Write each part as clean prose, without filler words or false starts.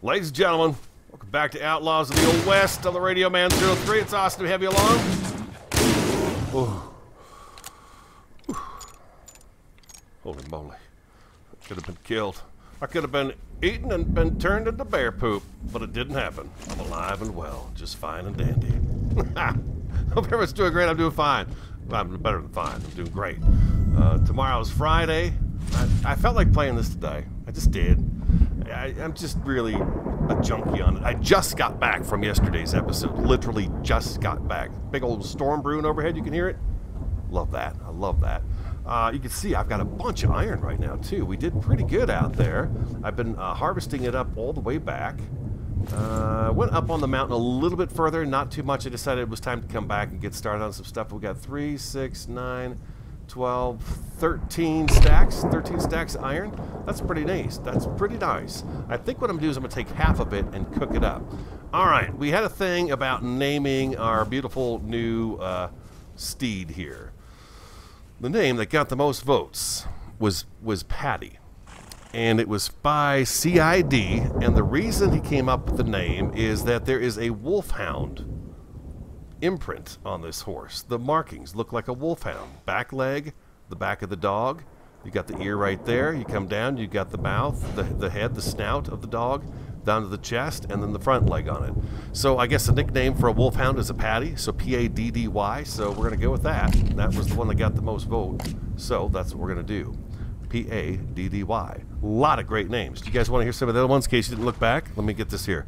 Ladies and gentlemen, welcome back to Outlaws of the Old West on the Radio Man 03. It's awesome to have you along. Ooh. Holy moly. I could have been killed. I could have been eaten and been turned into bear poop, but it didn't happen. I'm alive and well, just fine and dandy. Hope everyone's doing great. I'm doing fine. I'm better than fine. I'm doing great. Tomorrow's Friday. I felt like playing this today. I just did. I'm just really a junkie on it. I just got back from yesterday's episode. Literally just got back. Big old storm brewing overhead. You can hear it? Love that. I love that. You can see I've got a bunch of iron right now, too. We did pretty good out there. I've been harvesting it up all the way back. Went up on the mountain a little bit further, not too much. I decided it was time to come back and get started on some stuff. We got 3, 6, 9, 12, 13 stacks. 13 stacks of iron. That's pretty nice. That's pretty nice. I think what I'm going to do is I'm going to take half of it and cook it up. All right. We had a thing about naming our beautiful new steed here. The name that got the most votes was Paddy. And it was by CID, and the reason he came up with the name is that there is a wolfhound imprint on this horse. The markings look like a wolfhound. Back leg, the back of the dog. You got the ear right there. You come down, you got the mouth, the head, the snout of the dog, down to the chest, and then the front leg on it. So I guess the nickname for a wolfhound is a Paddy, so P-A-D-D-Y, so we're going to go with that. That was the one that got the most vote, so that's what we're going to do. P-A-D-D-Y. A lot of great names. Do you guys want to hear some of the other ones in case you didn't look back? Let me get this here.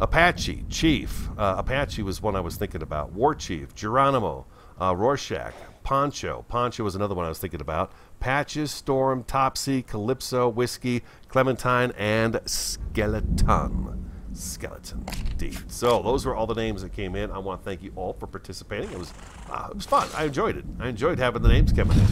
Apache, Chief. Apache was one I was thinking about. War Chief, Geronimo, Rorschach, Poncho. Poncho was another one I was thinking about. Patches, Storm, Topsy, Calypso, Whiskey, Clementine, and Skeleton. Skeleton, indeed. So those were all the names that came in. I want to thank you all for participating. It was fun. I enjoyed it. I enjoyed having the names coming in.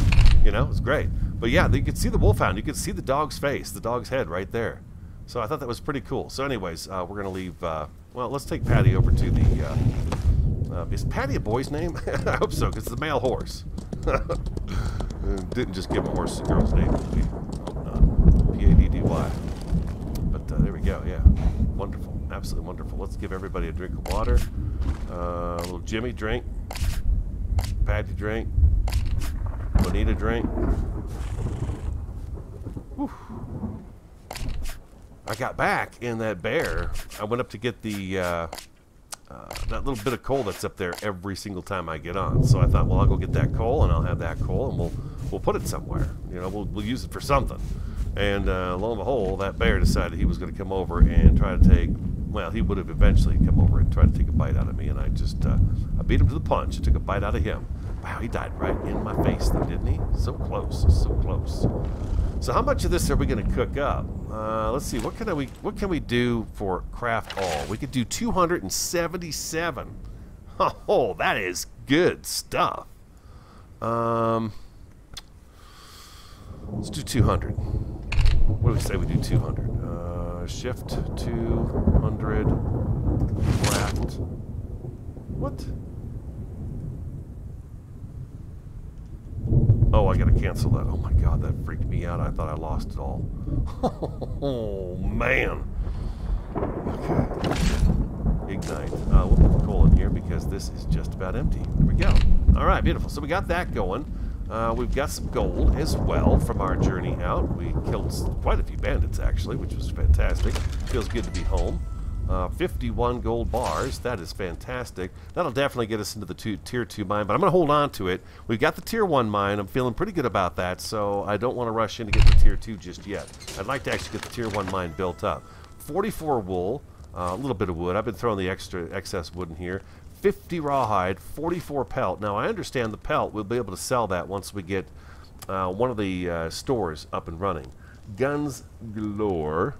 You know, it was great. But yeah, you could see the wolfhound. You could see the dog's face, the dog's head right there. So I thought that was pretty cool. So anyways, we're going to leave, well, let's take Paddy over to the, is Paddy a boy's name? I hope so, because it's a male horse. Didn't just give him a horse a girl's name. Hope not. P-A-D-D-Y. But there we go, yeah. Wonderful, absolutely wonderful. Let's give everybody a drink of water. A little Jimmy drink. Paddy drink. Bonita drink. Whew. I got back in that bear. I went up to get the that little bit of coal that's up there every single time I get on. So I thought, well, I'll go get that coal, and I'll have that coal, and we'll put it somewhere. You know, we'll use it for something. And lo and behold, that bear decided he was going to come over and try to take. Well, he would have eventually come over and tried to take a bite out of me, and I just I beat him to the punch. I took a bite out of him. Wow, he died right in my face, though, didn't he? So close, so close. So how much of this are we going to cook up? Let's see. What can we do for craft all? We could do 277. Oh, that is good stuff. Let's do 200. What do we say we do 200? Shift 200. Craft. What? Oh, I gotta cancel that. Oh my god, that freaked me out. I thought I lost it all. Oh, man. Okay. Ignite. We'll put the coal in here because this is just about empty. There we go. Alright, beautiful. So we got that going. We've got some gold as well from our journey out. We killed quite a few bandits, actually, which was fantastic. Feels good to be home. 51 gold bars. That is fantastic. That'll definitely get us into the tier 2 mine, but I'm going to hold on to it. We've got the tier 1 mine. I'm feeling pretty good about that, so I don't want to rush in to get the tier 2 just yet. I'd like to actually get the tier 1 mine built up. 44 wool, a little bit of wood. I've been throwing the excess wood in here. 50 rawhide, 44 pelt. Now, I understand the pelt. We'll be able to sell that once we get one of the stores up and running. Guns galore.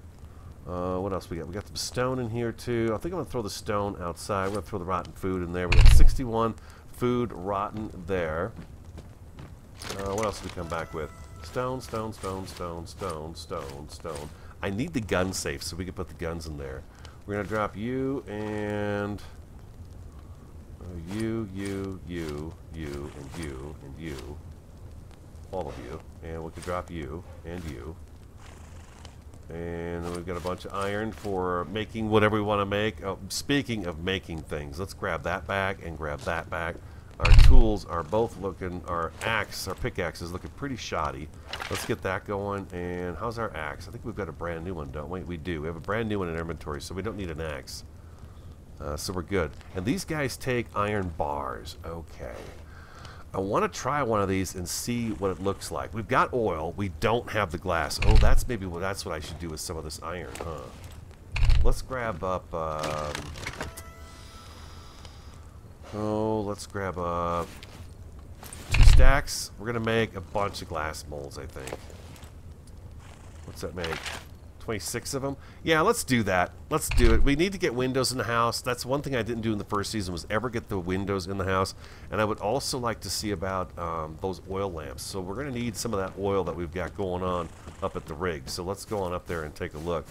What else we got? We got some stone in here too. I think I'm going to throw the stone outside. We're going to throw the rotten food in there. We got 61 food rotten there. What else did we come back with? Stone, stone, stone, stone, stone, stone, stone. I need the gun safe so we can put the guns in there. We're going to drop you and you, and you, and you. All of you. And we can drop you and you. And then we've got a bunch of iron for making whatever we want to make. Oh, speaking of making things, let's grab that back and grab that back. Our tools are both looking, our pickaxe is looking pretty shoddy. Let's get that going. And how's our axe? I think we've got a brand new one, don't we? We do. We have a brand new one in our inventory, so we don't need an axe. So we're good. And these guys take iron bars. Okay. I want to try one of these and see what it looks like. We've got oil. We don't have the glass. Oh, that's what I should do with some of this iron, huh? Let's grab up... let's grab up 2 stacks. We're going to make a bunch of glass molds, I think. What's that make? 26 of them? Yeah, let's do that. Let's do it. We need to get windows in the house. That's one thing I didn't do in the first season, was ever get the windows in the house. And I would also like to see about those oil lamps. So we're going to need some of that oil that we've got going on up at the rig. So let's go on up there and take a look.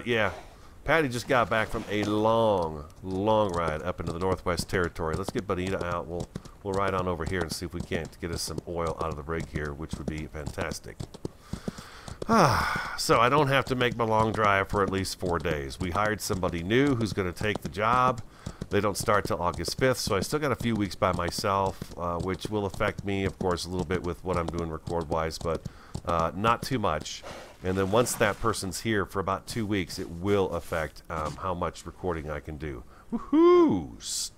Yeah, Paddy just got back from a long ride up into the Northwest Territory. Let's get Bonita out. We'll ride on over here and see if we can't get us some oil out of the rig here, which would be fantastic. So I don't have to make my long drive for at least 4 days. We hired somebody new who's going to take the job. They don't start till August 5th, so I still got a few weeks by myself, which will affect me, of course, a little bit with what I'm doing record-wise, but not too much. And then once that person's here for about 2 weeks, it will affect how much recording I can do. Woohoo!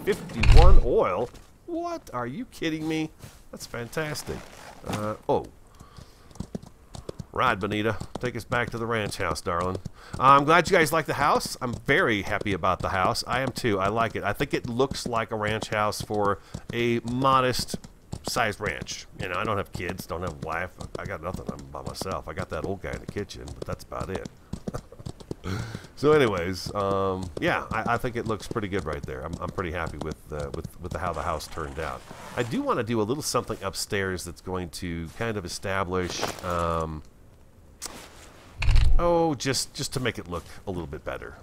51 oil? What? Are you kidding me? That's fantastic. Oh. Ride, Bonita. Take us back to the ranch house, darling. I'm glad you guys like the house. I'm very happy about the house. I am too. I like it. I think it looks like a ranch house for a modest-sized ranch. You know, I don't have kids, don't have a wife. I got nothing. I'm by myself. I got that old guy in the kitchen, but that's about it. So, anyways, yeah, I think it looks pretty good right there. I'm pretty happy with how the house turned out. I do want to do a little something upstairs that's going to kind of establish. Just to make it look a little bit better.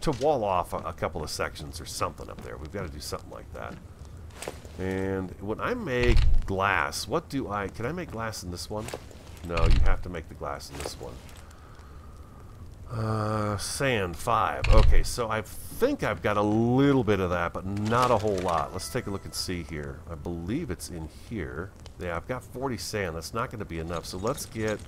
To wall off a couple of sections or something up there. We've got to do something like that. And when I make glass, can I make glass in this one? No, you have to make the glass in this one. Sand, 5. Okay, so I think I've got a little bit of that, but not a whole lot. Let's take a look and see here. I believe it's in here. Yeah, I've got 40 sand. That's not going to be enough, so let's get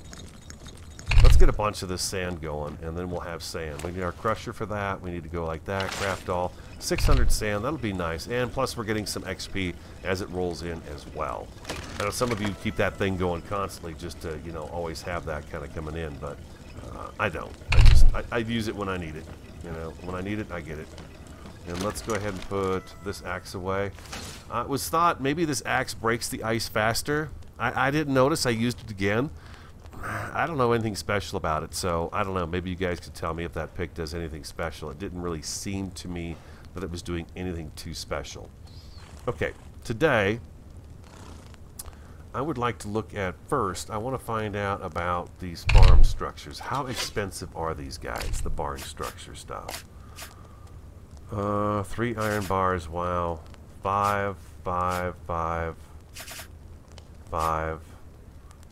a bunch of this sand going, and then we'll have sand. We need our crusher for that. We need to go like that. Craft all. 600 sand. That'll be nice. And plus, we're getting some XP as it rolls in as well. I know some of you keep that thing going constantly just to, you know, always have that kind of coming in, but I don't. I use it when I need it. You know, when I need it, I get it. And let's go ahead and put this axe away. It was thought maybe this axe breaks the ice faster. I didn't notice. I used it again. I don't know anything special about it, so I don't know. Maybe you guys could tell me if that pick does anything special. It didn't really seem to me that it was doing anything too special. Okay, today I would like to look at first, I want to find out about these farm structures. How expensive are these guys, the barn structure stuff? 3 iron bars, wow. 5, 5, 5, 5.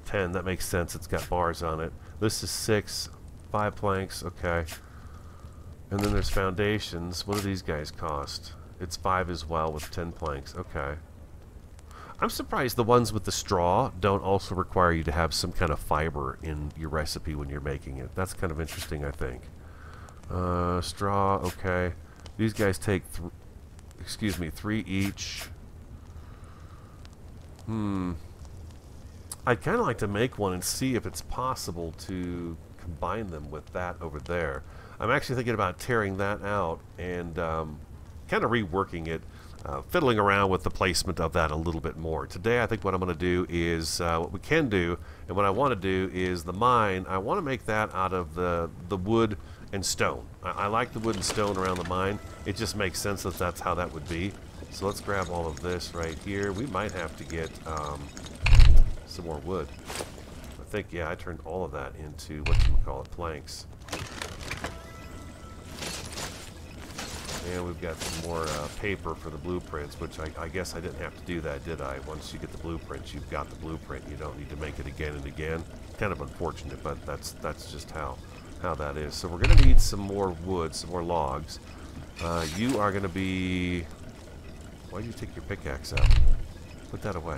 10, that makes sense. It's got bars on it. This is 6, 5 planks, okay. And then there's foundations. What do these guys cost? It's 5 as well with 10 planks, okay. I'm surprised the ones with the straw don't also require you to have some kind of fiber in your recipe when you're making it. That's kind of interesting, I think. Straw, okay. These guys take, 3 each. I'd kind of like to make one and see if it's possible to combine them with that over there. I'm actually thinking about tearing that out and kind of reworking it, fiddling around with the placement of that a little bit more. Today I think what I'm going to do is, what we can do, and what I want to do is the mine, I want to make that out of the wood and stone. I like the wood and stone around the mine. It just makes sense that that's how that would be. So let's grab all of this right here. We might have to get some more wood. I think, yeah, I turned all of that into, whatchamacallit, planks. And we've got some more paper for the blueprints, which I guess I didn't have to do that, did I? Once you get the blueprints, you've got the blueprint. You don't need to make it again and again. Kind of unfortunate, but that's just how that is. So we're going to need some more wood, some more logs. You are going to be... Why did you take your pickaxe out? Put that away.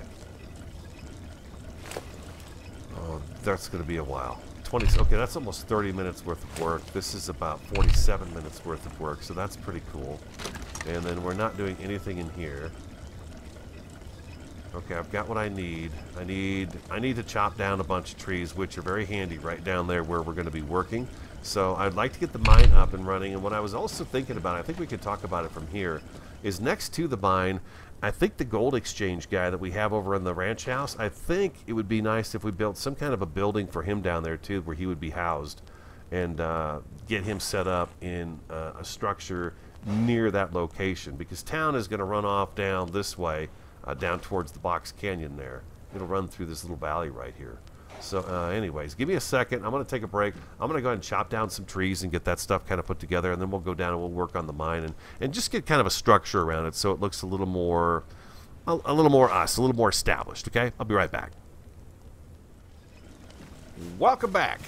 Oh, that's going to be a while. 20. Okay, that's almost 30 minutes worth of work. This is about 47 minutes worth of work, so that's pretty cool. And then we're not doing anything in here. Okay, I've got what I need. I need to chop down a bunch of trees, which are very handy right down there where we're going to be working. So I'd like to get the mine up and running. And what I was also thinking about, I think we could talk about it from here, is next to the mine, I think the gold exchange guy that we have over in the ranch house, I think it would be nice if we built some kind of a building for him down there too, where he would be housed, and get him set up in a structure near that location, because town is going to run off down this way, down towards the Box Canyon there. It'll run through this little valley right here. So anyways, give me a second. I'm going to take a break. I'm going to go ahead and chop down some trees and get that stuff kind of put together, and then we'll go down and we'll work on the mine and just get kind of a structure around it so it looks a little more us, a little more established, okay? I'll be right back. Welcome back.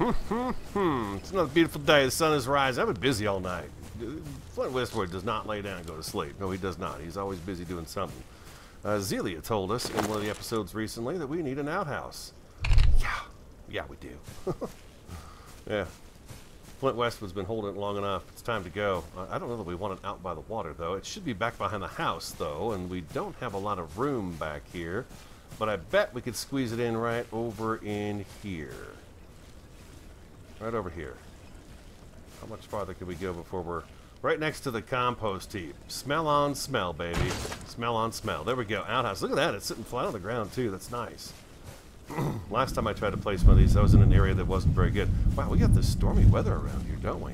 It's another beautiful day. The sun is rising. I've been busy all night. Flint Westwood does not lay down and go to sleep. No, he does not. He's always busy doing something. Zelia told us in one of the episodes recently that we need an outhouse. Yeah, we do. Yeah. Flint Westwood's been holding it long enough. It's time to go. I don't know that we want it out by the water, though. It should be back behind the house, though, and we don't have a lot of room back here. But I bet we could squeeze it in right over in here. Right over here. How much farther can we go before we're right next to the compost heap? Smell on smell, baby. Smell on smell. There we go. Outhouse. Look at that. It's sitting flat on the ground, too. That's nice. Last time I tried to place one of these, I was in an area that wasn't very good. Wow, we got this stormy weather around here, don't we?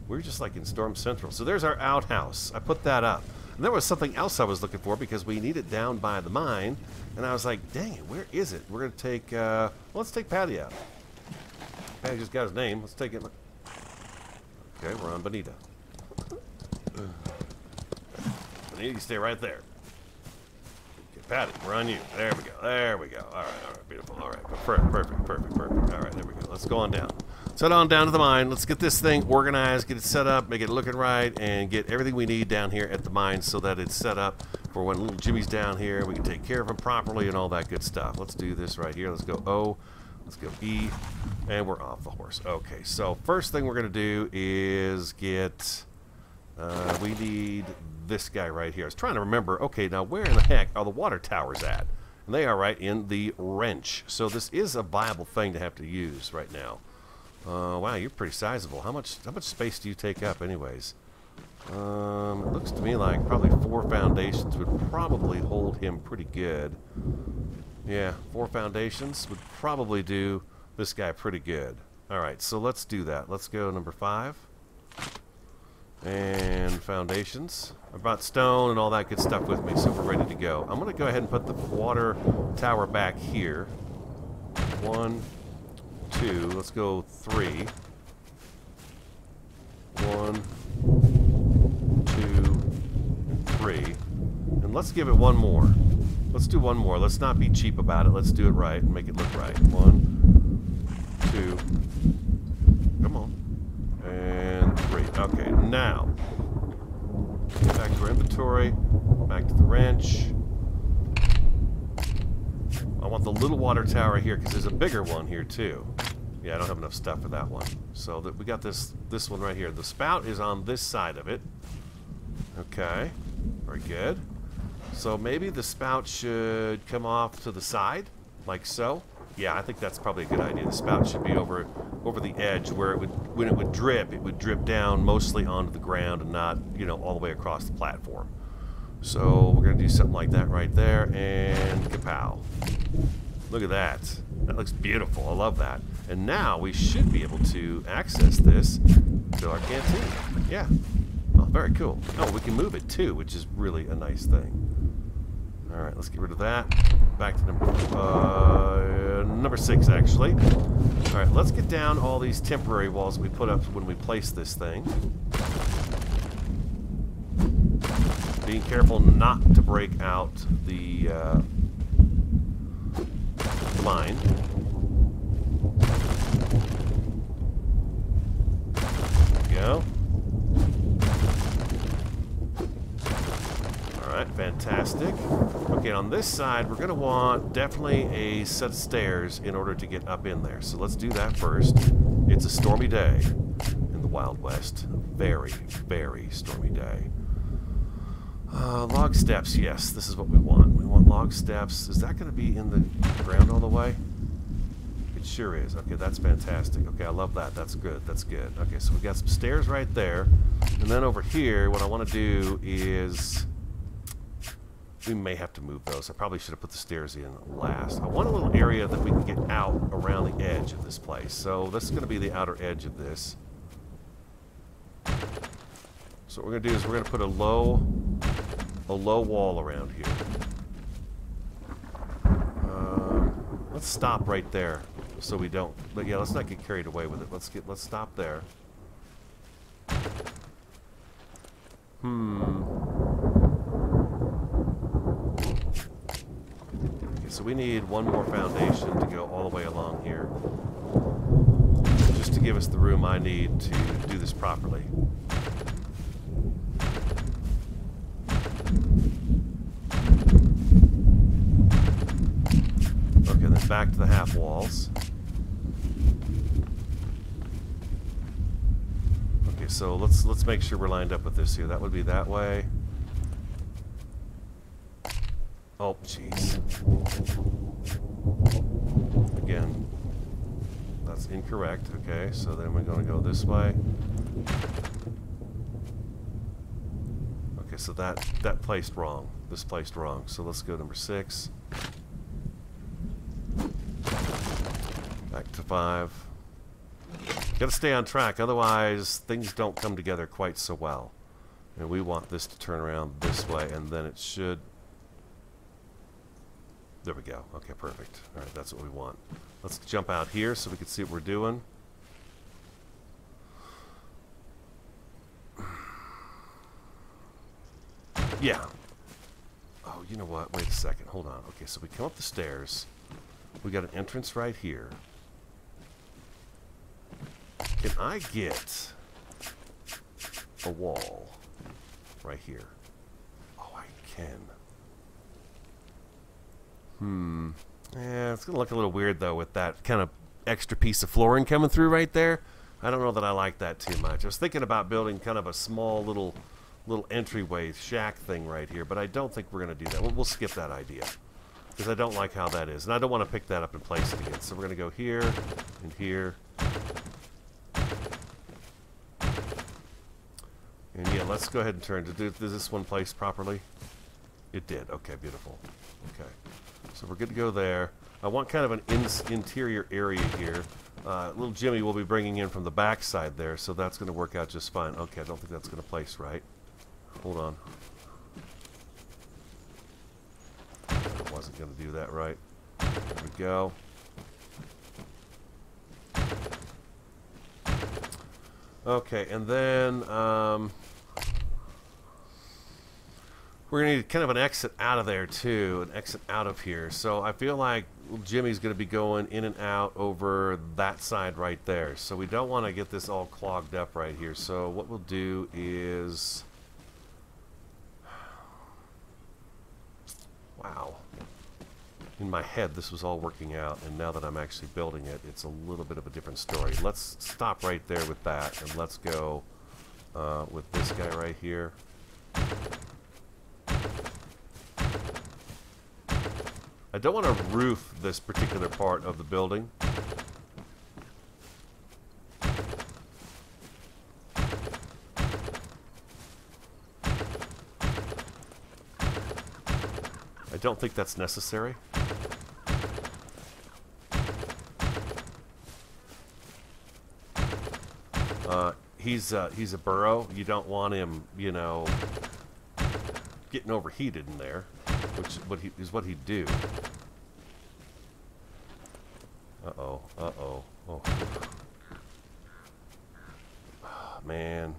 We're just like in Storm Central. So there's our outhouse. I put that up. And there was something else I was looking for because we need it down by the mine. And I was like, dang it, where is it? We're going to take, let's take Paddy out. Paddy just got his name. Let's take it. Okay, we're on Bonita. Bonita, you stay right there. Paddy, we're on you. There we go. There we go. All right, beautiful. All right, perfect. All right, there we go. Let's go on down. Let's head on down to the mine. Let's get this thing organized, get it set up, make it looking right, and get everything we need down here at the mine so that it's set up for when little Jimmy's down here. We can take care of him properly and all that good stuff. Let's do this right here. Let's go O. Let's go E. And we're off the horse. Okay, so first thing we're going to do is get... we need this guy right here. I was trying to remember, okay, now where in the heck are the water towers at? And they are right in the wrench. So this is a viable thing to have to use right now. Wow, you're pretty sizable. How much space do you take up anyways? It looks to me like probably 4 foundations would probably hold him pretty good. Yeah, 4 foundations would probably do this guy pretty good. Alright, so let's do that. Let's go number 5. And foundations. I brought stone and all that good stuff with me, so we're ready to go. I'm going to go ahead and put the water tower back here. 1, 2, let's go 3. 1, 2, and 3. And let's give it one more. Let's do one more. Let's not be cheap about it. Let's do it right and make it look right. 1, 2. Come on. And 3. Okay, now back to our inventory, back to the wrench. I want the little water tower here because there's a bigger one here too. Yeah, I don't have enough stuff for that one. So that we got this one right here. The spout is on this side of it. Okay, very good. So maybe the spout should come off to the side, like so. Yeah, I think that's probably a good idea. The spout should be over the edge where it would drip down mostly onto the ground and not, you know, all the way across the platform. So we're going to do something like that right there, and kapow. Look at that. That looks beautiful. I love that. And now we should be able to access this to our canteen. Yeah. Oh, very cool. Oh, we can move it too, which is really a nice thing. Alright, let's get rid of that. Back to number 6, actually. Alright, let's get down all these temporary walls we put up when we place this thing. being careful not to break out the mine. There we go. Alright, fantastic. Okay, on this side, we're going to want definitely a set of stairs in order to get up in there. So let's do that first. It's a stormy day in the Wild West. Very, very stormy day. Log steps, yes, this is what we want. We want log steps. Is that going to be in the ground all the way? It sure is. Okay, that's fantastic. Okay, I love that. That's good. That's good. Okay, so we've got some stairs right there. And then over here, what I want to do is... we may have to move those. I probably should have put the stairs in last. I want a little area that we can get out around the edge of this place. So this is going to be the outer edge of this. So what we're going to do is we're going to put a low wall around here. Let's stop right there so we don't. But yeah, let's not get carried away with it. Let's stop there. Okay, so we need one more foundation to go all the way along here, just to give us the room I need to do this properly. Okay, then back to the half walls. Okay, so let's make sure we're lined up with this here. That would be that way. Oh, jeez. Again, that's incorrect. Okay, so then we're going to go this way. Okay, so that placed wrong. This placed wrong. So let's go number 6. Back to 5. Got to stay on track, otherwise things don't come together quite so well. And we want this to turn around this way, and then it should... there we go. Okay, perfect. Alright, that's what we want. Let's jump out here so we can see what we're doing. Yeah. Oh, you know what? Wait a second. Hold on. Okay, so we come up the stairs. We got an entrance right here. Can I get a wall right here? Oh, I can. Yeah, it's going to look a little weird, though, with that kind of extra piece of flooring coming through right there. I don't know that I like that too much. I was thinking about building kind of a small little entryway shack thing right here, but I don't think we're going to do that. We'll skip that idea, because I don't like how that is, and I don't want to pick that up and place it again. So we're going to go here and here. And yeah, let's go ahead and turn. Does this one place properly? It did. Okay, beautiful. Okay. So we're good to go there. I want kind of an interior area here. Little Jimmy will be bringing in from the back side there, so that's going to work out just fine. Okay, I don't think that's going to place right. Hold on. I wasn't going to do that right. There we go. Okay, and then we're going to need kind of an exit out of there too, an exit out of here. So I feel like Jimmy's going to be going in and out over that side right there. So we don't want to get this all clogged up right here. So what we'll do is... wow. In my head, this was all working out, and now that I'm actually building it, it's a little bit of a different story. Let's stop right there with that, and let's go with this guy right here. I don't want to roof this particular part of the building. I don't think that's necessary. He's a burrow. You don't want him, you know, getting overheated in there, which is what he'd do. Uh-oh, uh-oh. Oh. Oh, man.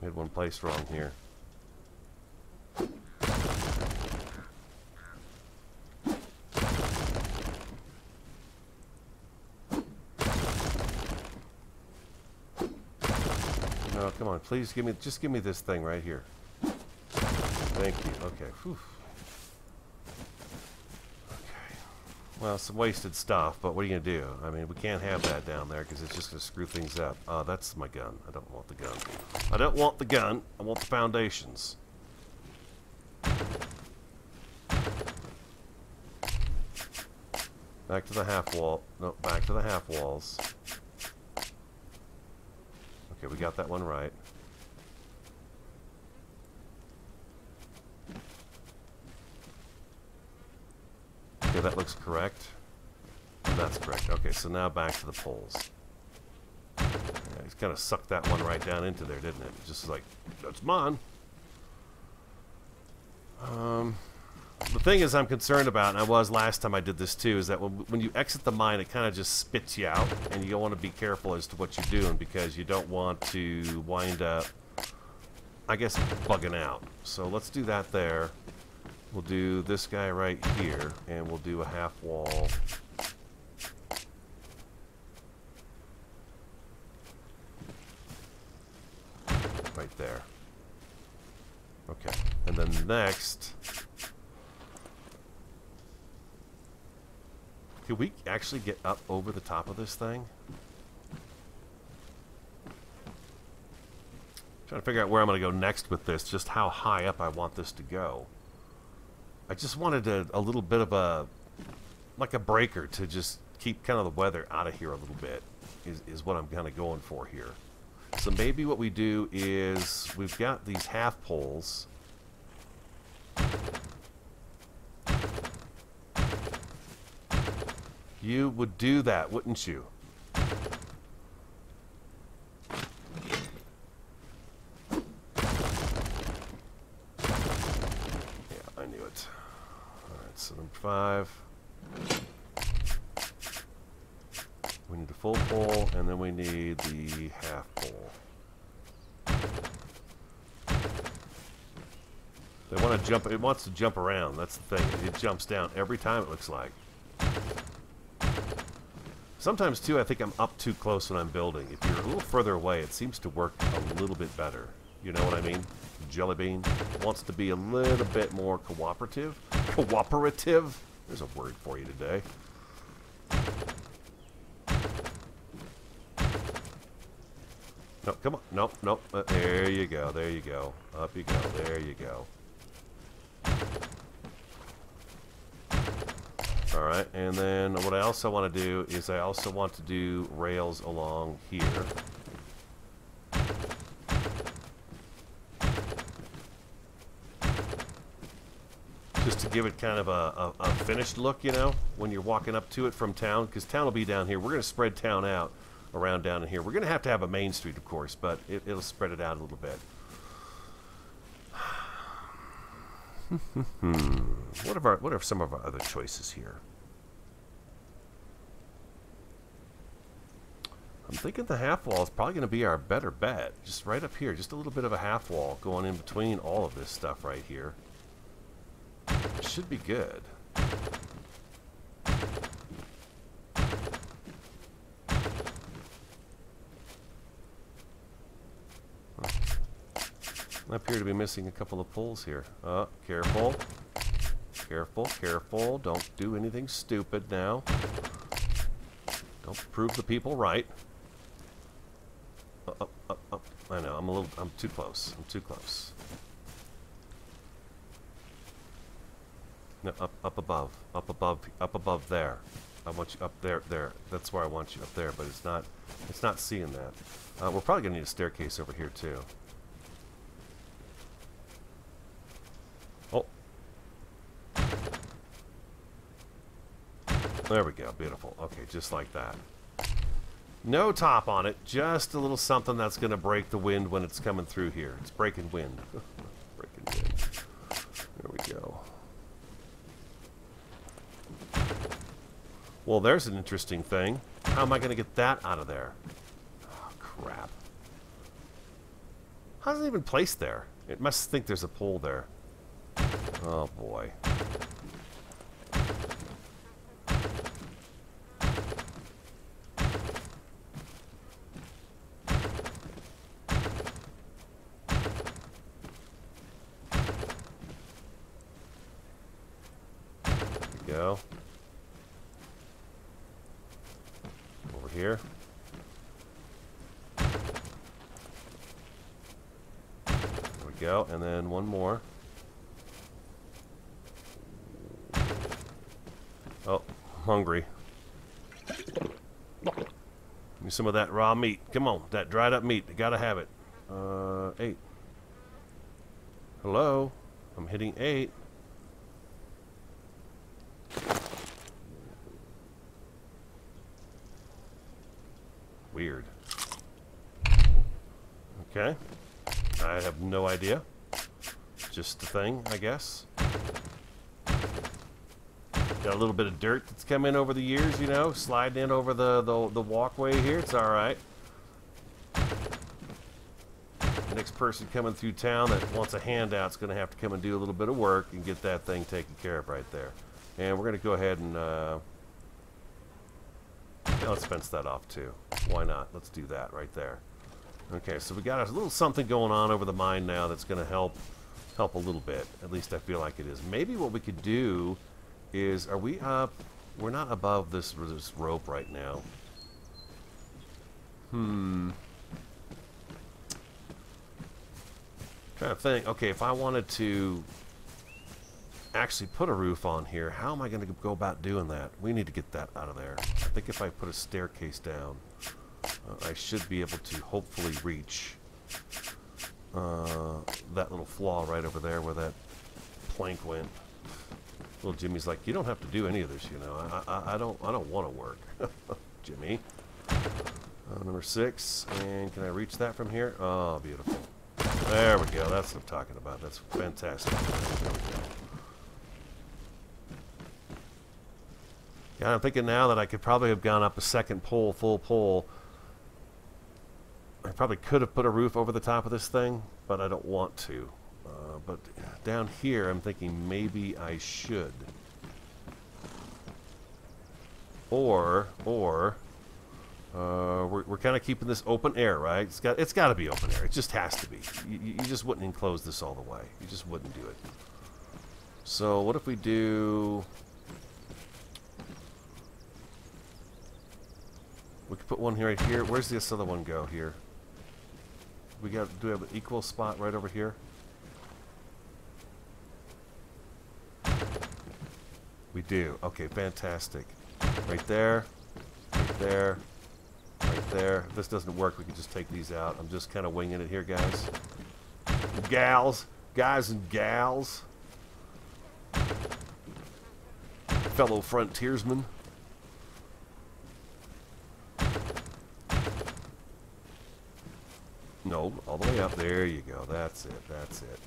Made one place wrong here. No, come on, please just give me this thing right here. Thank you. Okay. Whew. Okay. Well, some wasted stuff, but what are you gonna do? I mean, we can't have that down there because it's just gonna screw things up. That's my gun. I don't want the gun. I don't want the gun. I want the foundations. Back to the half wall. No, back to the half walls. Okay, we got that one right. Okay, that looks correct. And that's correct. Okay, so now back to the poles. Yeah, he's kind of sucked that one right down into there, didn't it? Just like, that's mine. The thing is I'm concerned about, and I was last time I did this too, is that when you exit the mine, it kind of just spits you out, and you want to be careful as to what you're doing because you don't want to wind up, I guess, bugging out. So let's do that there. We'll do this guy right here, and we'll do a half wall. Right there. Okay, and then next... Can we actually get up over the top of this thing? Trying to figure out where I'm going to go next with this, just how high up I want this to go. I just wanted a little bit of a, like a breaker to just keep kind of the weather out of here a little bit, is what I'm kind of going for here. So maybe what we do is, we've got these half poles. You would do that, wouldn't you? Yeah, I knew it. Alright, so number 5. We need the full pole, and then we need the half pole. They want to jump, it wants to jump around, that's the thing. It jumps down every time, it looks like. Sometimes, too, I think I'm up too close when I'm building. If you're a little further away, it seems to work a little bit better. You know what I mean? Jelly Bean wants to be a little bit more cooperative. Cooperative? There's a word for you today. No, come on. Nope, nope. There you go. There you go. Up you go. There you go. Alright, and then what I also want to do is I also want to do rails along here. Just to give it kind of a finished look, you know, when you're walking up to it from town, because town will be down here. We're going to spread town out around down in here. We're going to have a main street, of course, but it'll spread it out a little bit. What are some of our other choices here? I'm thinking the half wall is probably going to be our better bet. Just right up here, just a little bit of a half wall going in between all of this stuff right here. Should be good. I appear to be missing a couple of poles here. Careful. Careful, careful. Don't do anything stupid now. Don't prove the people right. Up. I know, I'm too close. I'm too close. No, up above there. I want you up there. That's where I want you, up there, but it's not seeing that. We're probably gonna need a staircase over here too. Oh. There we go, beautiful. Okay, just like that. No top on it, just a little something that's gonna break the wind when it's coming through here. It's breaking wind. Breaking wind. There we go. Well, there's an interesting thing. How am I going to get that out of there? Oh, crap. How's it even placed there? It must think there's a pole there. Oh boy. Go. Over here. There we go. And then one more. Oh, I'm hungry. Give me some of that raw meat. Come on, that dried up meat. You gotta have it. 8. Hello? I'm hitting 8. Weird. Okay. I have no idea. Just a thing, I guess. Got a little bit of dirt that's come in over the years, you know, sliding in over the walkway here. It's alright. Next person coming through town that wants a handout is going to have to come and do a little bit of work and get that thing taken care of right there. And we're going to go ahead and yeah, let's fence that off too. Why not? Let's do that right there. Okay, so we got a little something going on over the mine now that's going to help a little bit. At least I feel like it is. Maybe what we could do is, are we up? We're not above this rope right now. Trying to think. Okay, if I wanted to actually put a roof on here, how am I going to go about doing that? We need to get that out of there. I think if I put a staircase down, I should be able to hopefully reach that little flaw right over there where that plank went. Little Jimmy's like, you don't have to do any of this, you know. I don't want to work, Jimmy. Number 6, and can I reach that from here? Oh, beautiful. There we go. That's what I'm talking about. That's fantastic. There we go. Yeah, I'm thinking now that I could probably have gone up a second pole, full pole. I probably could have put a roof over the top of this thing, but I don't want to. But down here, I'm thinking maybe I should. Or we're kind of keeping this open air, right? It's got to be open air. It just has to be. You just wouldn't enclose this all the way. You just wouldn't do it. So what if we do? We could put one here right here. Where's this other one go here? Do we have an equal spot right over here? We do. Okay, fantastic. Right there. Right there. Right there. If this doesn't work, we can just take these out. I'm just kind of winging it here, guys. Gals. Guys and gals. Fellow frontiersmen. No, all the way up. There you go. That's it. That's it.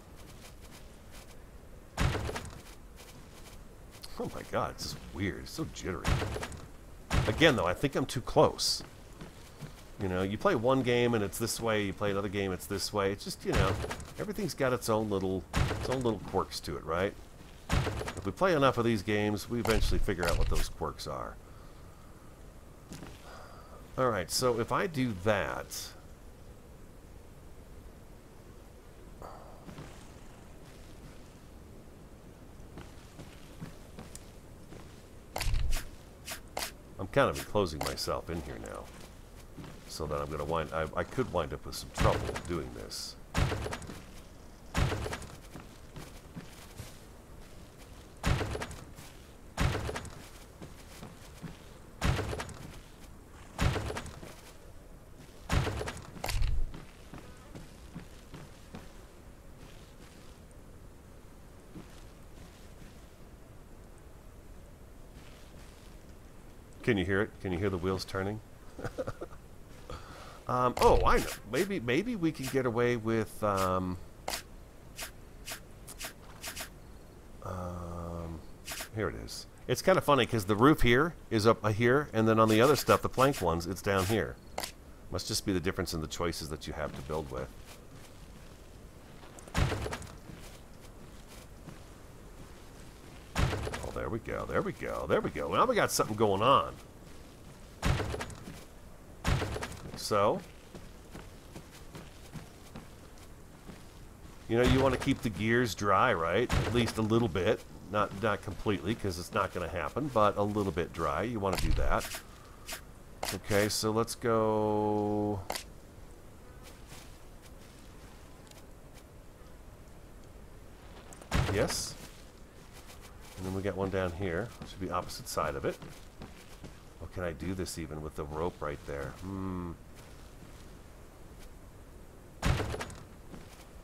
Oh my god, it's just weird. It's so jittery. Again, though, I think I'm too close. You know, you play one game and it's this way, you play another game, it's this way. It's just, you know, everything's got its own little quirks to it, right? If we play enough of these games, we eventually figure out what those quirks are. Alright, so if I do that... I'm kind of enclosing myself in here now, so that I'm going to I could wind up with some trouble doing this. Can you hear it? Can you hear the wheels turning? Oh, I know. Maybe we can get away with here it is. It's kind of funny because the roof here is up here, and then on the other stuff, the plank ones, it's down here. Must just be the difference in the choices that you have to build with. There we go. There we go. There we go. Now we got something going on. So, you know, you want to keep the gears dry, right? At least a little bit. Not completely, because it's not going to happen, but a little bit dry. You want to do that. Okay, so let's go... Yes. And then we got one down here. Should be opposite side of it. Oh, can I do this even with the rope right there?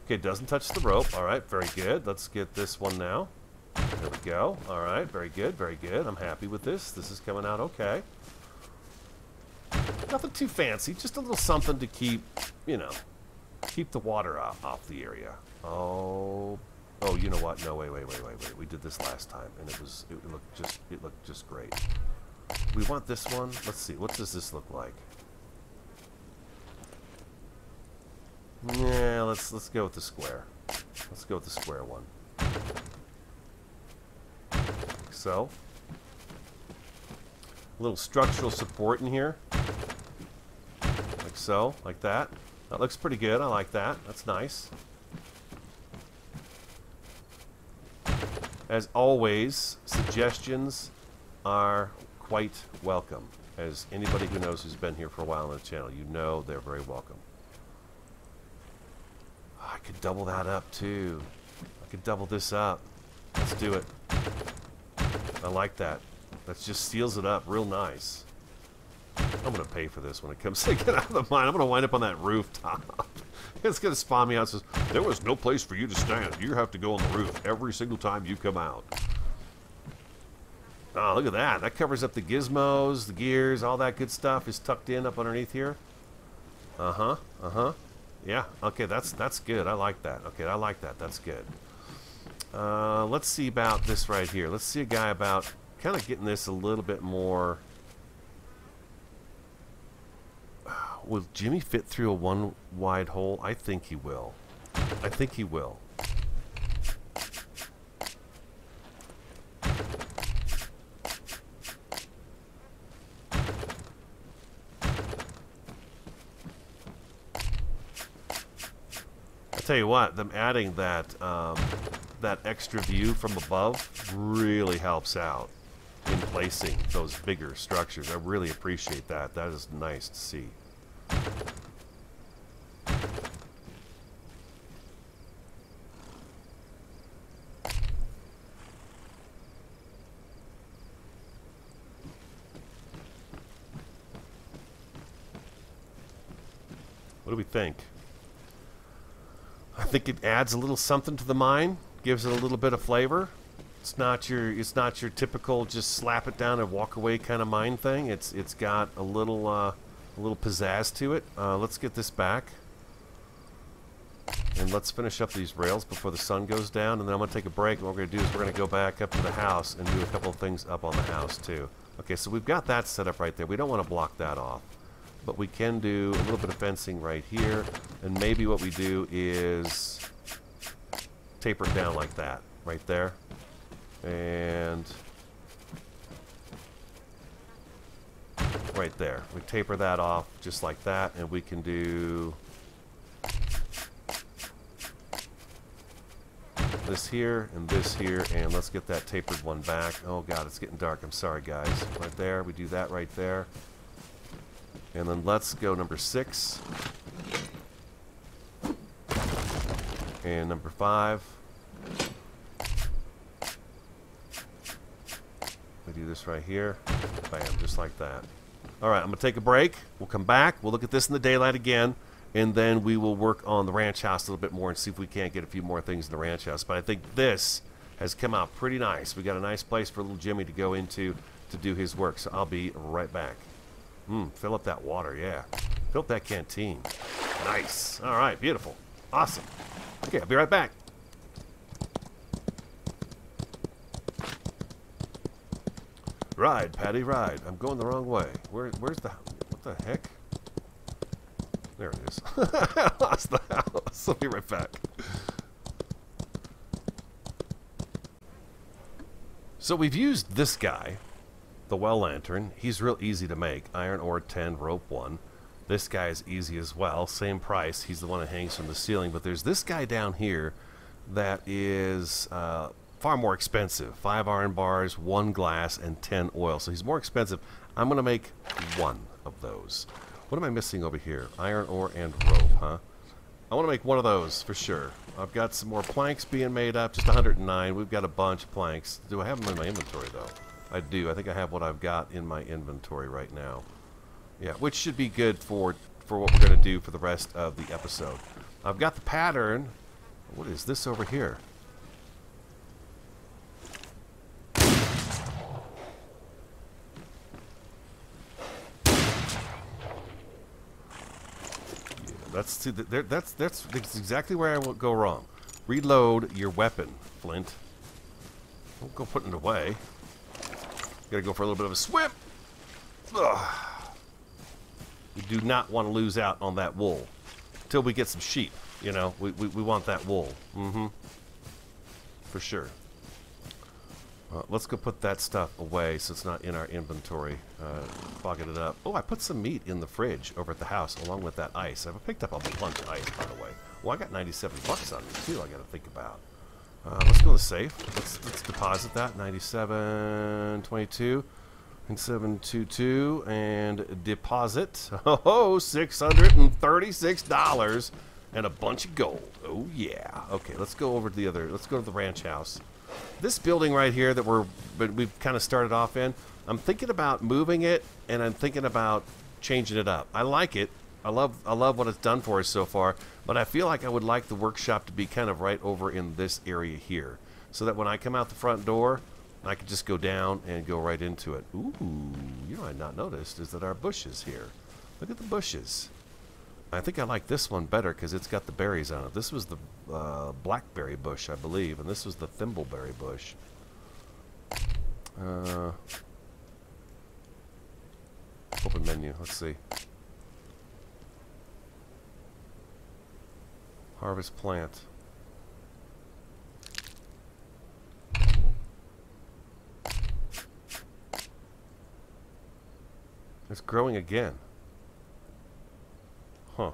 Okay, doesn't touch the rope. All right, very good. Let's get this one now. There we go. All right, very good, very good. I'm happy with this. This is coming out okay. Nothing too fancy. Just a little something to keep, you know, keep the water off the area. Oh, you know what? No, wait. We did this last time, and it looked just great. We want this one. Let's see. What does this look like? Yeah, let's go with the square. Let's go with the square one. So, a little structural support in here. Like so, like that. That looks pretty good. I like that. That's nice. As always, suggestions are quite welcome. As anybody who knows who's been here for a while on the channel, you know they're very welcome. I could double that up too. I could double this up. Let's do it. I like that. That just seals it up real nice. I'm going to pay for this when it comes to get out of the mine. I'm going to wind up on that rooftop. It's going to spawn me out. It says, there was no place for you to stand. You have to go on the roof every single time you come out. Oh, look at that. That covers up the gizmos, the gears, all that good stuff is tucked in up underneath here. Yeah, okay, that's good. I like that. Okay, I like that. That's good. Let's see about this right here. Let's see a guy about kind of getting this a little bit more. Will Jimmy fit through a one wide hole? I think he will. I think he will. I tell you what, them adding that that extra view from above really helps out in placing those bigger structures. I really appreciate that. That is nice to see. What do we think? I think it adds a little something to the mine, gives it a little bit of flavor. It's not your typical just slap it down and walk away kind of mine thing. It's got a little pizzazz to it. Let's get this back, and let's finish up these rails before the sun goes down. And then I'm gonna take a break. And what we're gonna do is we're gonna go back up to the house and do a couple of things up on the house too. Okay, so we've got that set up right there. We don't want to block that off. But we can do a little bit of fencing right here, and maybe what we do is taper it down like that, right there, and right there. We taper that off just like that, and we can do this here, and let's get that tapered one back. Oh God, it's getting dark. I'm sorry, guys. Right there, we do that right there. And then let's go number 6. And number 5. We do this right here. Bam, just like that. Alright, I'm going to take a break. We'll come back. We'll look at this in the daylight again. And then we will work on the ranch house a little bit more and see if we can't get a few more things in the ranch house. But I think this has come out pretty nice. We got a nice place for little Jimmy to go into to do his work. So I'll be right back. Fill up that water, yeah. Fill up that canteen. Nice. All right, beautiful. Awesome. Okay, I'll be right back. Ride, Paddy, ride. I'm going the wrong way. Where's the... What the heck? There it is. I lost the house. I'll be right back. So we've used this guy, the well lantern. He's real easy to make. Iron ore 10, rope 1. This guy is easy as well. Same price. He's the one that hangs from the ceiling. But there's this guy down here that is far more expensive. 5 iron bars, 1 glass, and 10 oil. So he's more expensive. I'm going to make 1 of those. What am I missing over here? Iron ore and rope, huh? I want to make 1 of those for sure. I've got some more planks being made up. Just 109. We've got a bunch of planks. Do I have them in my inventory, though? I do. I think I have what I've got in my inventory right now. Yeah, which should be good for what we're going to do for the rest of the episode. I've got the pattern. What is this over here? That's exactly where I will go wrong. Reload your weapon, Flint. Don't go putting it away. Gotta go for a little bit of a swim. Ugh. We do not want to lose out on that wool. Until we get some sheep, you know. We want that wool. Mm-hmm. For sure. Let's go put that stuff away so it's not in our inventory. Fogging it up. Oh, I put some meat in the fridge over at the house along with that ice. I've picked up a bunch of ice, by the way. Well, I got 97 bucks on me, too, I got to think about. Let's go to the safe. Let's deposit that. 97, 22, and 722, and deposit. Oh, $636 and a bunch of gold. Oh, yeah. Okay, let's go over to the other. Let's go to the ranch house. This building right here that we've kind of started off in, I'm thinking about moving it, and I'm thinking about changing it up. I like it. I love what it's done for us so far, but I feel like I would like the workshop to be kind of right over in this area here, so that when I come out the front door, I can just go down and go right into it. Ooh, you know, I not noticed is that our bushes here. Look at the bushes. I think I like this one better because it's got the berries on it. This was the blackberry bush, I believe, and this was the thimbleberry bush. Open menu. Let's see. Harvest plant. It's growing again. Huh.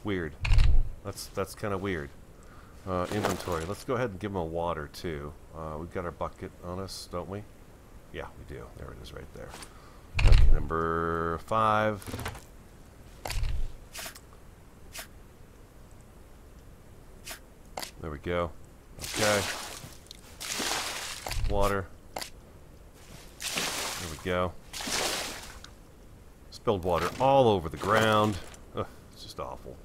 Weird. That's kind of weird. Inventory. Let's go ahead and give them a water too. We've got our bucket on us, don't we? Yeah, we do. There it is right there. Okay, number 5. There we go. Okay. Water. There we go. Spilled water all over the ground. Ugh, it's just awful.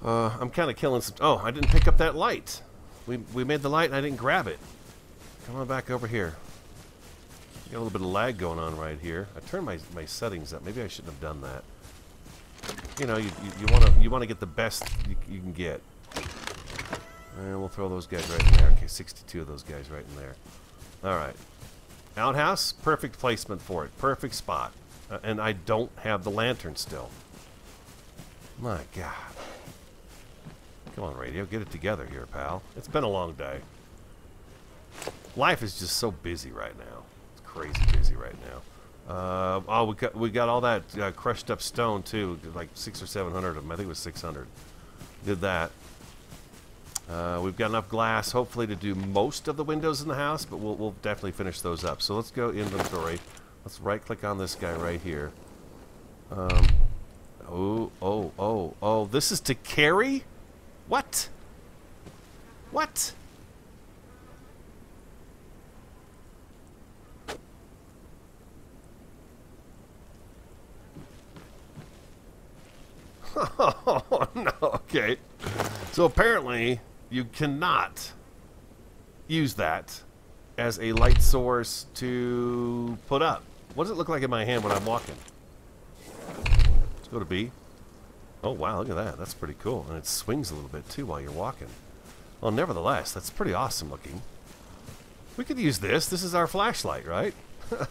I'm kind of killing some... Oh, I didn't pick up that light. We made the light and I didn't grab it. Come on back over here. Got a little bit of lag going on right here. I turned my settings up. Maybe I shouldn't have done that. You know, you want to get the best you can get. And we'll throw those guys right in there. Okay, 62 of those guys right in there. All right. Outhouse, perfect placement for it. Perfect spot. And I don't have the lantern still. My God. Come on, radio. Get it together here, pal. It's been a long day. Life is just so busy right now. It's crazy busy right now. Oh, we got all that crushed up stone, too. Like 600 or 700 of them. I think it was 600. Did that. We've got enough glass, hopefully, to do most of the windows in the house, but we'll definitely finish those up. So let's go inventory. Let's right-click on this guy right here. Oh, this is to carry? What? What? Oh, no, okay. So apparently, you cannot use that as a light source to put up. What does it look like in my hand when I'm walking? Let's go to B. Oh, wow, look at that. That's pretty cool. And it swings a little bit, too, while you're walking. Well, nevertheless, that's pretty awesome looking. We could use this. This is our flashlight, right?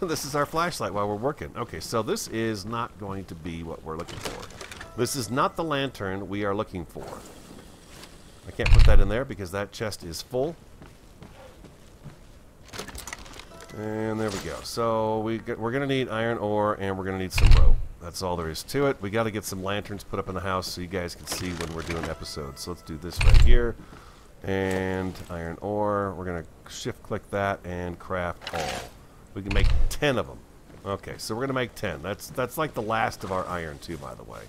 This is our flashlight while we're working. Okay, so this is not going to be what we're looking for. This is not the lantern we are looking for. I can't put that in there because that chest is full. And there we go. So we're going to need iron ore, and we're going to need some rope. That's all there is to it. We got to get some lanterns put up in the house so you guys can see when we're doing episodes. So let's do this right here. And iron ore. We're going to shift click that and craft all. We can make 10 of them. Okay, so we're going to make 10. That's like the last of our iron too, by the way.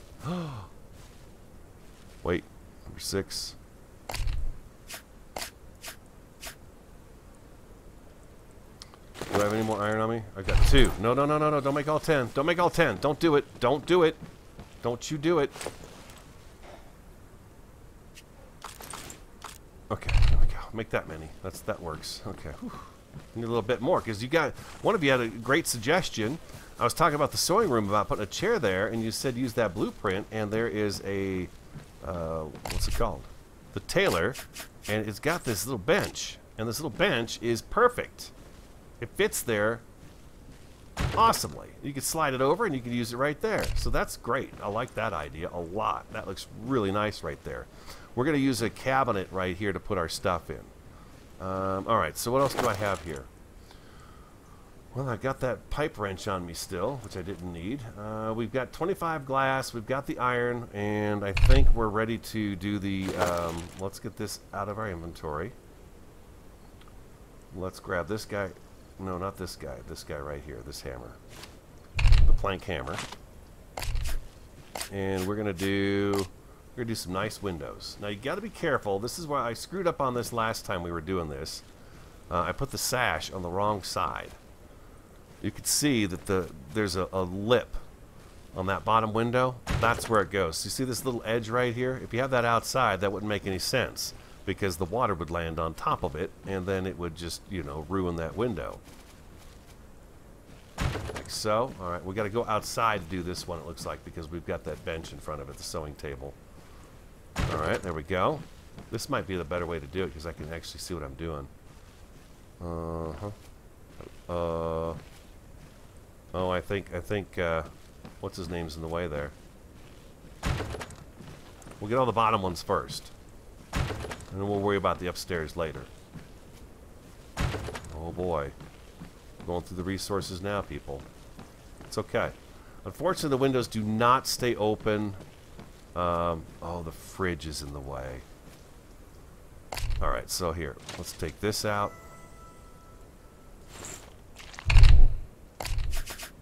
Wait, number 6. Do I have any more iron on me? I got 2. No, no, no, no, no. Don't make all 10. Don't make all 10. Don't do it. Don't do it. Don't you do it. Okay, there we go. Make that many. That works. Okay. Whew. Need a little bit more because one of you had a great suggestion. I was talking about the sewing room, about putting a chair there, and you said use that blueprint, and there is a, what's it called? The tailor, and it's got this little bench, and this little bench is perfect. It fits there awesomely. You can slide it over and you can use it right there. So that's great. I like that idea a lot. That looks really nice right there. We're going to use a cabinet right here to put our stuff in. Alright, so what else do I have here? Well, I got that pipe wrench on me still, which I didn't need. We've got 25 glass, we've got the iron, and I think we're ready to do the, let's get this out of our inventory. Let's grab this guy. No, not this guy. This guy right here. This hammer. The plank hammer. And we're gonna do some nice windows. Now you got to be careful. This is why I screwed up on this last time we were doing this. I put the sash on the wrong side. You can see that there's a lip on that bottom window. That's where it goes. You see this little edge right here? If you have that outside, that wouldn't make any sense, because the water would land on top of it, and then it would just, you know, ruin that window. Like so. Alright, we got to go outside to do this one, it looks like, because we've got that bench in front of it, the sewing table. Alright, there we go. This might be the better way to do it, because I can actually see what I'm doing. Oh, I think, what's his name's in the way there? We'll get all the bottom ones first. And then we'll worry about the upstairs later. Oh boy. Going through the resources now, people. It's okay. Unfortunately, the windows do not stay open. Oh, the fridge is in the way. Alright, so here. Let's take this out.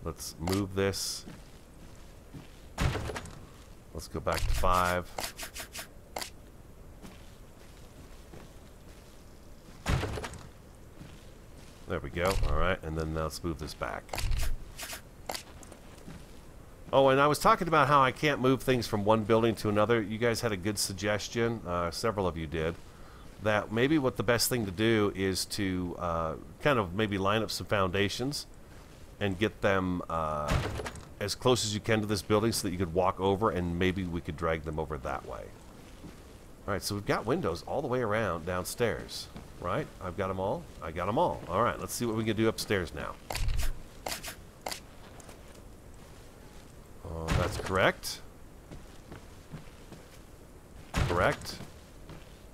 Let's move this. Let's go back to 5. There we go. Alright, and then let's move this back. Oh, and I was talking about how I can't move things from one building to another. You guys had a good suggestion, several of you did, that maybe what the best thing to do is to kind of maybe line up some foundations and get them as close as you can to this building so that you could walk over, and maybe we could drag them over that way. Alright, so we've got windows all the way around downstairs. Right? I've got them all? I got them all. Alright, let's see what we can do upstairs now. Oh, that's correct. Correct.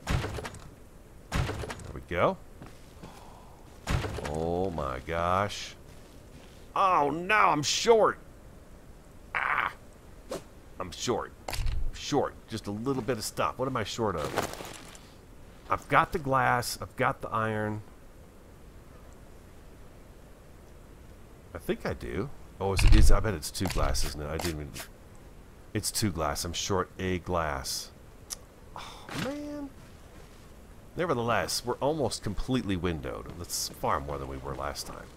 There we go. Oh my gosh. Oh no, I'm short. Ah! I'm short. Short. Just a little bit of stuff. What am I short of? I've got the glass. I've got the iron. I think I do. Oh, it is. I bet it's 2 glass, isn't it? I didn't even. It's 2 glass. I'm short a glass. Oh, man. Nevertheless, we're almost completely windowed. That's far more than we were last time.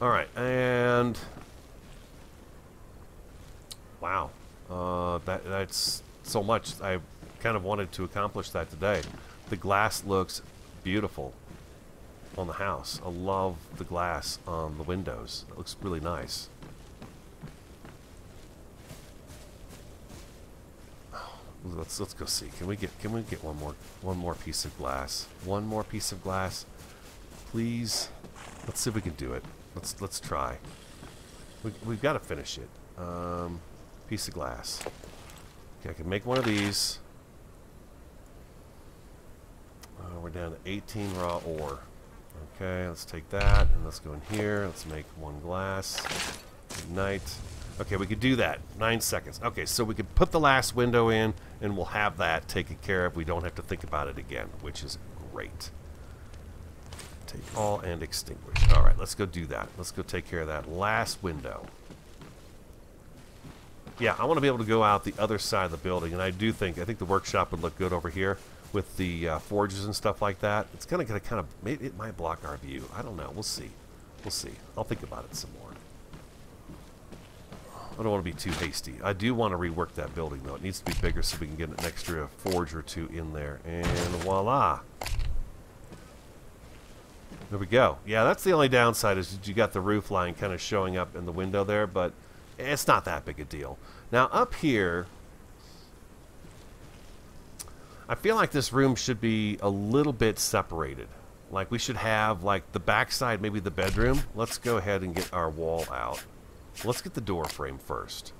Alright, and... Wow. That's so much. I kind of wanted to accomplish that today. The glass looks beautiful on the house. I love the glass on the windows. It looks really nice. Oh, let's go see. Can we get one more piece of glass? One more piece of glass, please. Let's see if we can do it. Let's try. We've got to finish it. Piece of glass. Okay, I can make one of these. We're down to 18 raw ore. Okay, let's take that, and let's go in here. Let's make one glass. Ignite. Okay, we could do that. 9 seconds. Okay, so we could put the last window in, and we'll have that taken care of. We don't have to think about it again, which is great. Take all and extinguish. All right, let's go do that. Let's go take care of that last window. Yeah, I want to be able to go out the other side of the building, and I think the workshop would look good over here with the forges and stuff like that. It's going to kind of, maybe it might block our view. I don't know. We'll see. We'll see. I'll think about it some more. I don't want to be too hasty. I do want to rework that building, though. It needs to be bigger so we can get an extra forge or two in there. And voila. There we go. Yeah, that's the only downside is that you got the roof line kind of showing up in the window there, but it's not that big a deal. Now, up here, I feel like this room should be a little bit separated. Like, we should have, like, the backside, maybe the bedroom. Let's go ahead and get our wall out. Let's get the door frame first.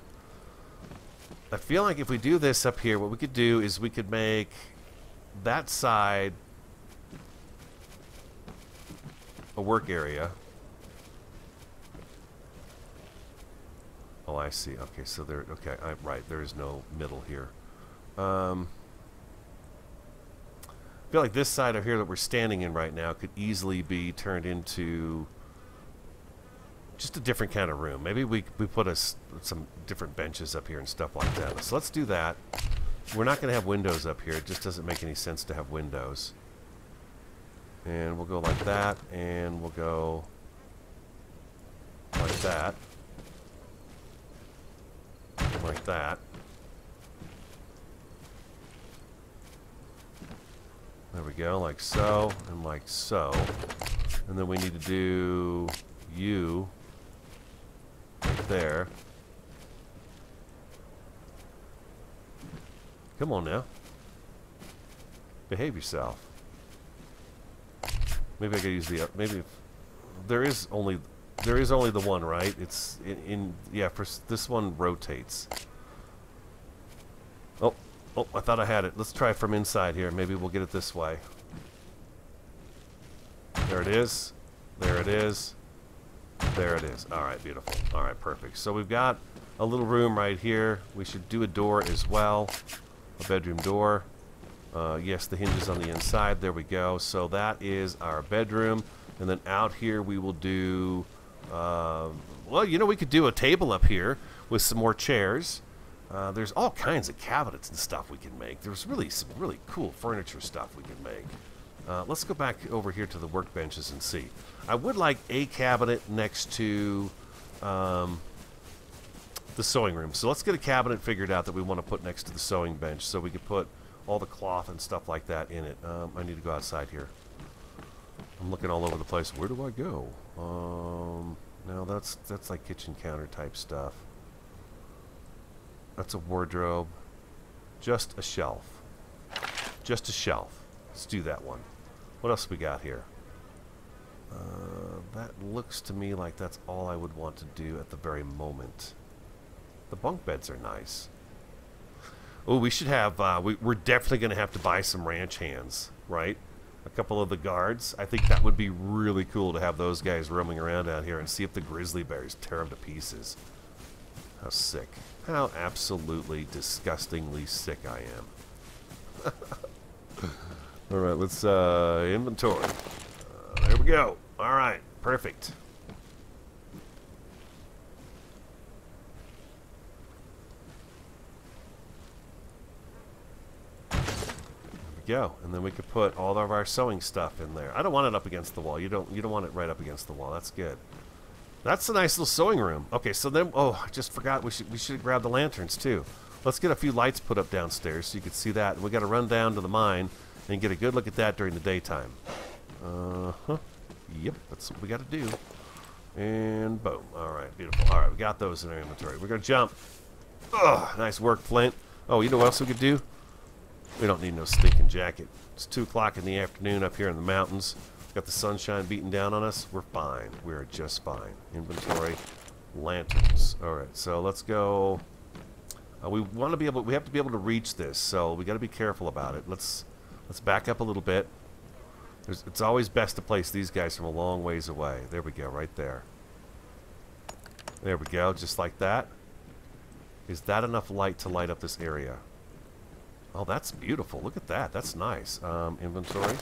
I feel like if we do this up here, what we could do is we could make that side a work area. Oh, I see. Okay, so there. Okay, right. There is no middle here. I feel like this side over here that we're standing in right now could easily be turned into just a different kind of room. Maybe we put some different benches up here and stuff like that. So let's do that. We're not going to have windows up here. It just doesn't make any sense to have windows. And we'll go like that, and we'll go like that. And like that. There we go, like so, and like so. And then we need to do you right there. Come on now. Behave yourself. Maybe I could use the maybe there is only the one, right? It's yeah, for this one rotates. Oh, I thought I had it. Let's try from inside here. Maybe we'll get it this way. There it is. There it is. There it is. All right, beautiful. All right, perfect. So we've got a little room right here. We should do a door as well. A bedroom door. Yes, the hinges on the inside. There we go. So that is our bedroom. And then out here we will do... well, you know, we could do a table up here with some more chairs. There's all kinds of cabinets and stuff we can make. There's really some really cool furniture stuff we can make. Let's go back over here to the workbenches and see. I would like a cabinet next to the sewing room. So let's get a cabinet figured out that we want to put next to the sewing bench so we can put all the cloth and stuff like that in it. I need to go outside here. I'm looking all over the place. Where do I go? No, that's like kitchen counter type stuff. That's a wardrobe. Just a shelf. Just a shelf. Let's do that one. What else we got here? That looks to me like that's all I would want to do at the very moment. The bunk beds are nice. Oh, we should have... we're definitely going to have to buy some ranch hands, right? A couple of the guards. I think that would be really cool to have those guys roaming around out here and see if the grizzly bears tear them to pieces. How sick. How absolutely disgustingly sick I am. Alright, let's inventory. There we go. Alright, perfect. There we go. And then we could put all of our sewing stuff in there. I don't want it up against the wall. You don't want it right up against the wall. That's good. That's a nice little sewing room. Okay, so then, oh, I just forgot we should grab the lanterns too. Let's get a few lights put up downstairs so you can see that. And we got to run down to the mine and get a good look at that during the daytime. Yep, that's what we got to do. And boom. All right, beautiful. All right, we got those in our inventory. We're gonna jump. Oh, nice work, Flint. Oh, you know what else we could do? We don't need no stinking jacket. It's 2 o'clock in the afternoon up here in the mountains. Got the sunshine beating down on us. We're fine. We're just fine. Inventory, lanterns. All right, so let's go. We have to be able to reach this, so we got to be careful about it. Let's back up a little bit. It's always best to place these guys from a long ways away. There we go, right there. There we go, just like that. Is that enough light to light up this area? Oh, that's beautiful. Look at that. That's nice. Inventory.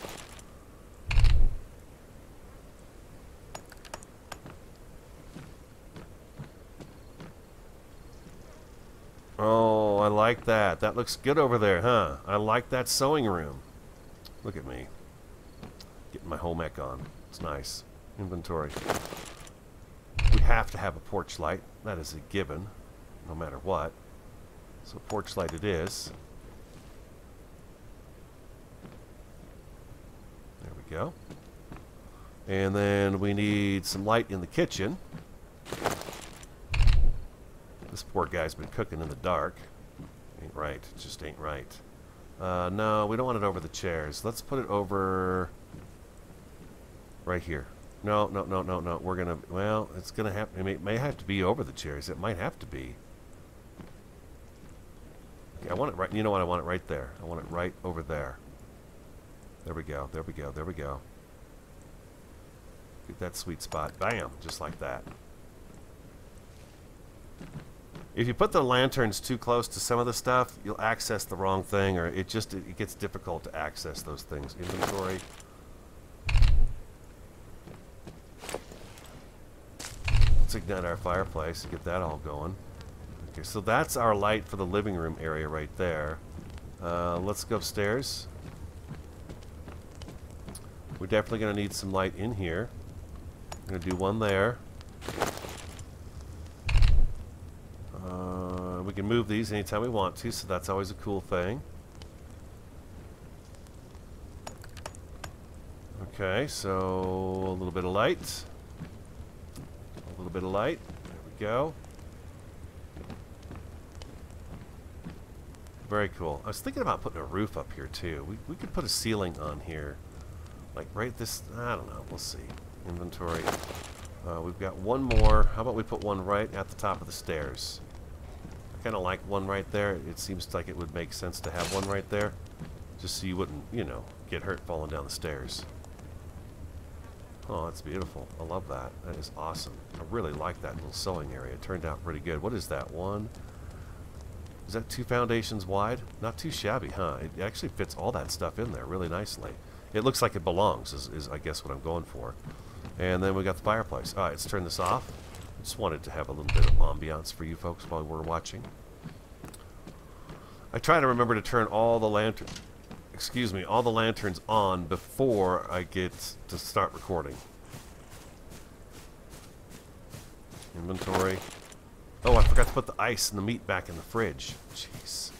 Oh, I like that. That looks good over there, huh? I like that sewing room. Look at me. Getting my home ec on. It's nice. Inventory. We have to have a porch light. That is a given, no matter what. So porch light it is. There we go. And then we need some light in the kitchen. This poor guy's been cooking in the dark. Ain't right. It just ain't right. No, we don't want it over the chairs. Let's put it over right here. No. We're going to, well, it's going to have, it may have to be over the chairs. It might have to be. Okay, I want it right, you know what? I want it right there. I want it right over there. There we go. There we go. There we go. Get that sweet spot. Bam. Just like that. If you put the lanterns too close to some of the stuff, you'll access the wrong thing, or it gets difficult to access those things. Inventory. Let's ignite our fireplace and get that all going. Okay, so that's our light for the living room area right there. Let's go upstairs. We're definitely going to need some light in here. I'm going to do one there. We can move these anytime we want to, so that's always a cool thing. Okay, so a little bit of light. A little bit of light. There we go. Very cool. I was thinking about putting a roof up here too. We could put a ceiling on here. Like right this, I don't know, we'll see. Inventory. We've got one more. How about we put one right at the top of the stairs? I kind of like one right there. It seems like it would make sense to have one right there. Just so you wouldn't, you know, get hurt falling down the stairs. Oh, that's beautiful. I love that. That is awesome. I really like that little sewing area. It turned out pretty good. What is that? One? Is that 2 foundations wide? Not too shabby, huh? It actually fits all that stuff in there really nicely. It looks like it belongs, is I guess what I'm going for. And then we got the fireplace. All right, let's turn this off. I just wanted to have a little bit of ambiance for you folks while we're watching. I try to remember to turn all the all the lanterns on before I get to start recording. Inventory. Oh, I forgot to put the ice and the meat back in the fridge. Jeez.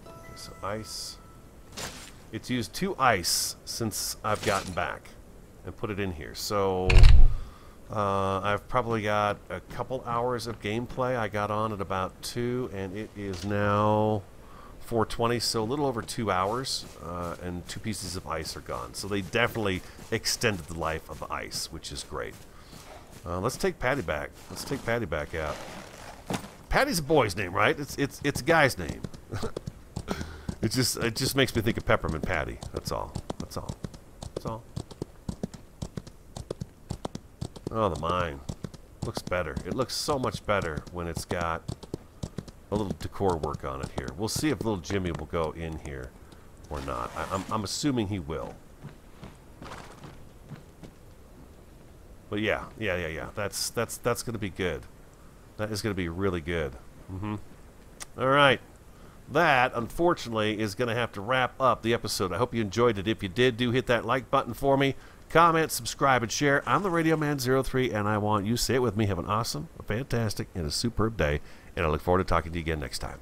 Okay, so ice. It's used 2 ice since I've gotten back and put it in here. So I've probably got a couple hours of gameplay. I got on at about 2, and it is now 4:20, so a little over 2 hours, and 2 pieces of ice are gone. So they definitely extended the life of the ice, which is great. Let's take Paddy back. Let's take Paddy back out. Paddy's a boy's name, right? It's a guy's name. It just makes me think of Peppermint Patty. That's all. That's all. That's all. Oh, the mine. Looks better. It looks so much better when it's got a little decor work on it here. We'll see if little Jimmy will go in here or not. I'm assuming he will. But yeah. That's going to be good. That is going to be really good. All right. That, unfortunately, is going to have to wrap up the episode. I hope you enjoyed it. If you did, do hit that like button for me. Comment, subscribe, and share. I'm the Radio Man 03, and I want you, say it with me, have an awesome, a fantastic, and a superb day. And I look forward to talking to you again next time.